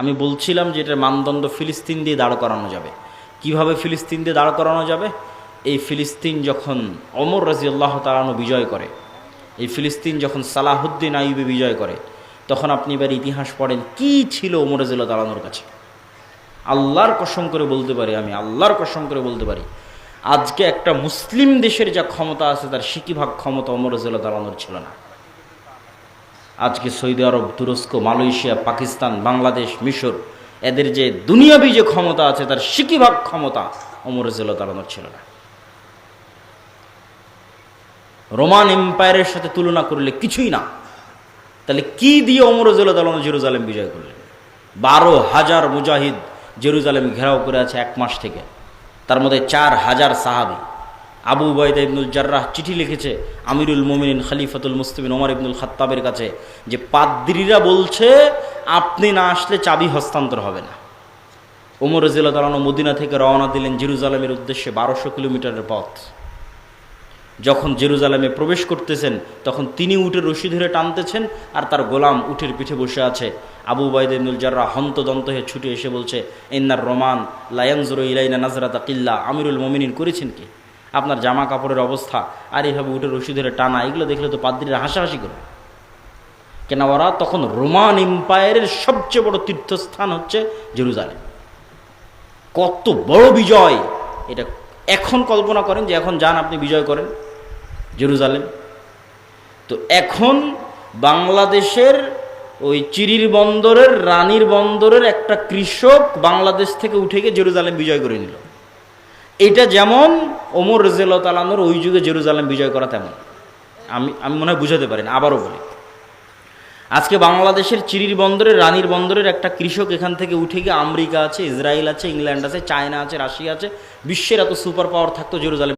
আমি বলছিলাম যে এটার মানদণ্ড ফিলিস্তিন দিয়ে দাঁড় করানো যাবে। কিভাবে ফিলিস্তিন দিয়ে দাঁড় করানো যাবে? এই ফিলিস্তিন যখন ওমর রাদিয়াল্লাহু তাআলা আনহু বিজয় করে, এই ফিলিস্তিন যখন সালাহুদ্দিন আইয়ুবী বিজয় করে, তখন আপনি এবার ইতিহাস পড়েন কি ছিল ওমর রাদিয়াল্লাহু তাআলা আনহুর কাছে। আল্লাহর কসম করে বলতে পারি, আমি আল্লাহর কসম করে বলতে পারি, আজকে একটা মুসলিম দেশের যা ক্ষমতা আছে তার 60% ক্ষমতা ওমর রাদিয়াল্লাহু তাআলা আনহুর ছিল না। আজকে সৌদি আরব, তুরস্ক, মালয়েশিয়া, পাকিস্তান, বাংলাদেশ, মিশর, এদের যে দুনিয়াবি যে ক্ষমতা আছে তার 60% ক্ষমতা ওমর রাদিয়াল্লাহু তাআলা আনহুর ছিল না। রোমান এম্পায়ারের সাথে তুলনা করলে কিছুই না। তাহলে কি দিয়ে ওমর রাদিয়াল্লাহু তাআলা আনহু জেরুজালেম বিজয় করলেন? 12,000 মুজাহিদ জেরুজালেম ঘেরাও করে আছে 1 মাস থেকে, তার মধ্যে 4,000 সাহাবী। আবু উবাইদা ইবনুল জাররাহ চিঠি লিখেছে আমিরুল মুমিনিন খলিফাতুল মুসলিমিন ওমর ইবনুল খাত্তাবের কাছে যে পাদ্রীরা বলছে আপনি না আসলে চাবি হস্তান্তর হবে না। ওমর রাদিয়াল্লাহু তাআলা আনহু মদিনা থেকে রওনা দিলেন জেরুজালেমের উদ্দেশ্যে, 1200 কিলোমিটারের পথ। যখন জেরুজালেমে প্রবেশ করতেছেন তখন তিনি উটের রশি ধরে টানতেছেন আর তার গোলাম উটের পিঠে বসে আছে। আবু উবাইদা ইবনুল জাররাহ হন্তদন্ত হয়ে ছুটে এসে বলছে, ইন্নার রোমান লা ইয়ানজুরু ইলাইনা নাজরাতা কিল্লা, আমিরুল মুমিনিন করেছেন কি? আপনার জামা কাপড়ের অবস্থা আর এইভাবে উটের রশি ধরে টানা, এগুলো দেখলে তো পাদ্রীরা হাসাহাসি করে। কেন ওরা তখন রোমান এম্পায়ারের সবচেয়ে বড় তীর্থস্থান হচ্ছে জেরুজালেম। কত বড় বিজয় এটা! এখন কল্পনা করেন যে এখন যান আপনি বিজয় করেন জেরুজালেম। তো এখন বাংলাদেশের ওই চিরির বন্দরের, রানীর বন্দরের একটা কৃষক বাংলাদেশ থেকে উঠে গিয়ে জেরুজালেম বিজয় করে নিল। এটা যেমন ওমর রাদিয়াল্লাহু তাআলা আনহুর ওই যুগে জেরুজালেম বিজয় করা তেমন। আমি মনে হয় বুঝাতে পারি না, আবারও বলি। আজকে বাংলাদেশের চিরির বন্দরের, রানীর বন্দরের একটা কৃষক এখান থেকে উঠে গিয়ে আমেরিকা আছে, ইসরায়েল আছে, ইংল্যান্ড আছে, চায়না আছে, রাশিয়া আছে, বিশ্বের এত সুপার পাওয়ার থাকতো জেরুজালেম